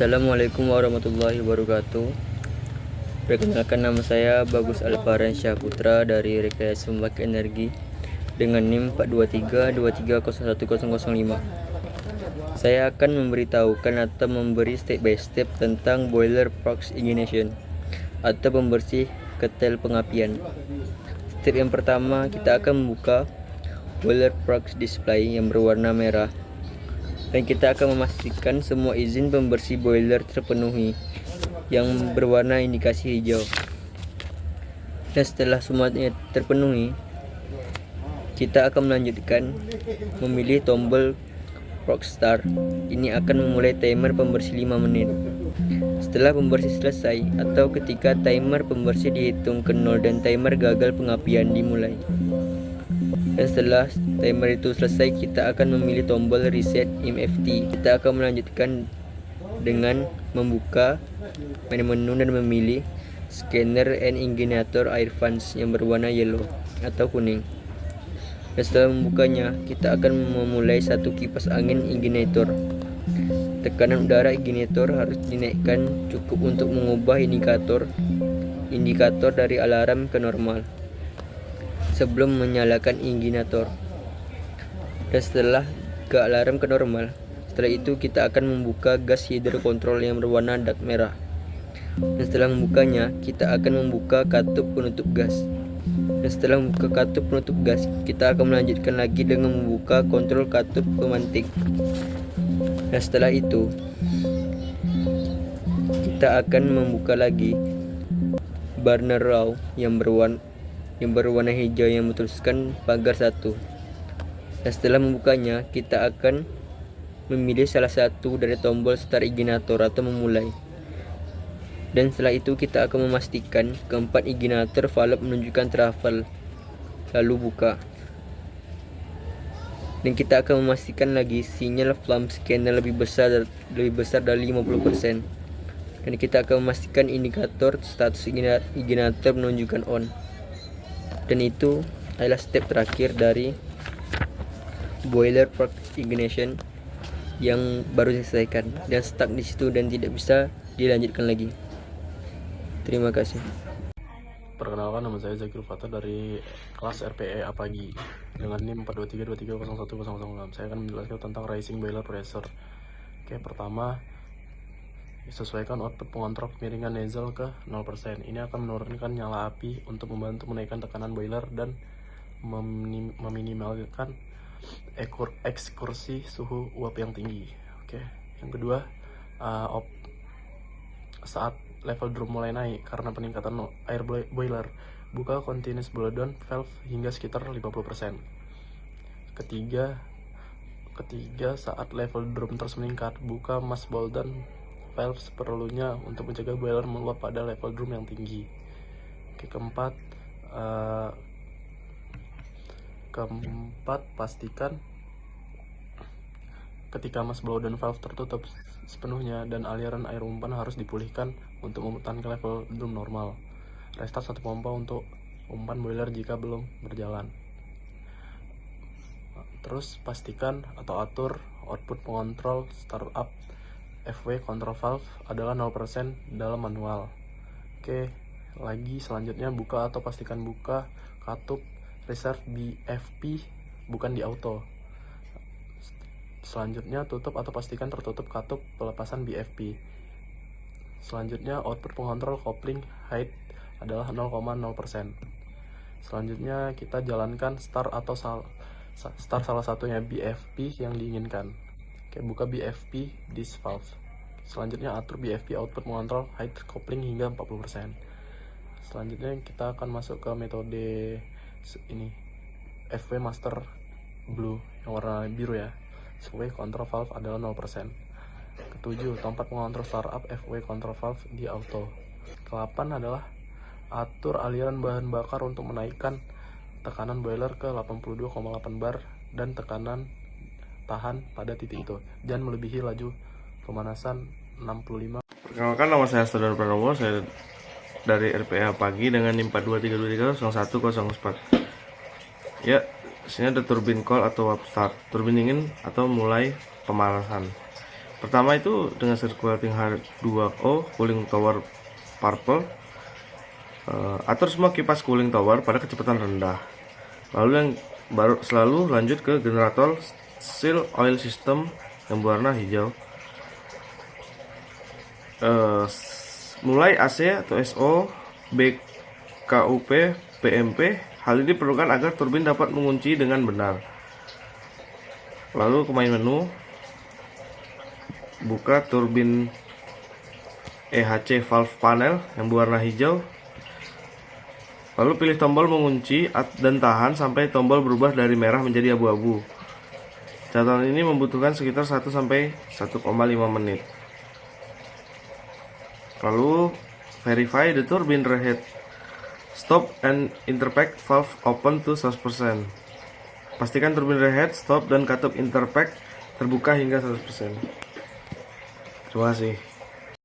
Assalamualaikum warahmatullahi wabarakatuh. Perkenalkan, nama saya Bagus Alfaran Syahputra dari Rekayasa Pembangkit Energi dengan NIM 42323010005. Saya akan memberitahukan atau memberi step by step tentang boiler prox ignition atau pembersih ketel pengapian. Step yang pertama, kita akan membuka boiler prox display yang berwarna merah, dan kita akan memastikan semua izin pembersih boiler terpenuhi yang berwarna indikasi hijau. Dan setelah semuanya terpenuhi, kita akan melanjutkan memilih tombol prox start. Ini akan memulai timer pembersih 5 menit. Setelah pembersih selesai atau ketika timer pembersih dihitung ke 0 dan timer gagal pengapian dimulai. Dan setelah timer itu selesai, kita akan memilih tombol reset MFT. Kita akan melanjutkan dengan membuka menu dan memilih scanner and ignitor air fans yang berwarna yellow atau kuning. Dan setelah membukanya, kita akan memulai satu kipas angin ignitor. Tekanan udara ignitor harus dinaikkan cukup untuk mengubah indikator dari alarm ke normal sebelum menyalakan ignitor. Dan setelah ke alarm ke normal, setelah itu kita akan membuka gas hidrokontrol yang berwarna dark merah. Dan setelah membukanya, kita akan membuka katup penutup gas. Dan setelah membuka katup penutup gas, kita akan melanjutkan lagi dengan membuka kontrol katup pemantik. Dan setelah itu, kita akan membuka lagi burner raw yang berwarna hijau yang bertuliskan pagar 1. Dan setelah membukanya, kita akan memilih salah satu dari tombol start ignitor atau memulai. Dan setelah itu kita akan memastikan keempat ignitor valve menunjukkan travel, lalu buka. Dan kita akan memastikan lagi sinyal flame scanner lebih besar dari 50%. Dan kita akan memastikan indikator status ignitor menunjukkan on. Dan itu adalah step terakhir dari boiler prox ignition yang baru diselesaikan, dan stuck di situ dan tidak bisa dilanjutkan lagi. Terima kasih. Perkenalkan, nama saya Zakir Fatah dari kelas RPE Apagi dengan NIM 42323010006. Saya akan menjelaskan tentang rising boiler pressure. Oke, pertama, sesuaikan output pengontrol kemiringan nozzle ke 0%. Ini akan menurunkan nyala api untuk membantu menaikkan tekanan boiler dan meminimalkan ekskursi suhu uap yang tinggi. Oke, yang kedua, saat level drum mulai naik karena peningkatan air boiler, buka continuous blow down valve hingga sekitar 50%. Ketiga, saat level drum terus meningkat, buka mass blow down valve seperlunya untuk mencegah boiler meluap pada level drum yang tinggi. Oke, keempat, pastikan ketika mass blow down valve tertutup sepenuhnya dan aliran air umpan harus dipulihkan untuk mempertahankan level drum normal. Restart satu pompa untuk umpan boiler jika belum berjalan. Terus pastikan atau atur output pengontrol startup FW control valve adalah 0% dalam manual. Oke, lagi selanjutnya buka atau pastikan buka katup reserve BFP bukan di auto. Selanjutnya tutup atau pastikan tertutup katup pelepasan BFP. Selanjutnya output pengontrol coupling height adalah 0,0%. Selanjutnya kita jalankan start salah satunya BFP yang diinginkan. Oke, buka BFP disk valve. Selanjutnya atur BFP output mengontrol height coupling hingga 40%. Selanjutnya kita akan masuk ke metode ini, FW master blue yang warna biru ya. FW control valve adalah 0%. Ketujuh, tempat mengontrol startup FW control valve di auto. Ke-8 adalah atur aliran bahan bakar untuk menaikkan tekanan boiler ke 82,8 bar dan tekanan tahan pada titik itu dan melebihi laju pemanasan 65. Perkenalkan, nama saya Saudara Pranowo, saya dari RPA Pagi dengan NIM 423230104. Ya, sini ada turbin call atau warp start, turbin dingin atau mulai pemanasan. Pertama itu dengan circulating H2O cooling tower purple. Atur semua kipas cooling tower pada kecepatan rendah. Lalu yang baru selalu lanjut ke generator seal oil system yang berwarna hijau. Mulai AC atau SO, BKUP, PMP. Hal ini diperlukan agar turbin dapat mengunci dengan benar. Lalu ke main menu, buka turbin EHC valve panel yang berwarna hijau. Lalu pilih tombol mengunci dan tahan sampai tombol berubah dari merah menjadi abu-abu. Catatan ini membutuhkan sekitar 1-1,5 menit. Lalu verify the turbine reheat. Stop and interpack valve open to 100%. Pastikan turbin reheat, stop, dan katup interpack terbuka hingga 100%. Terima kasih.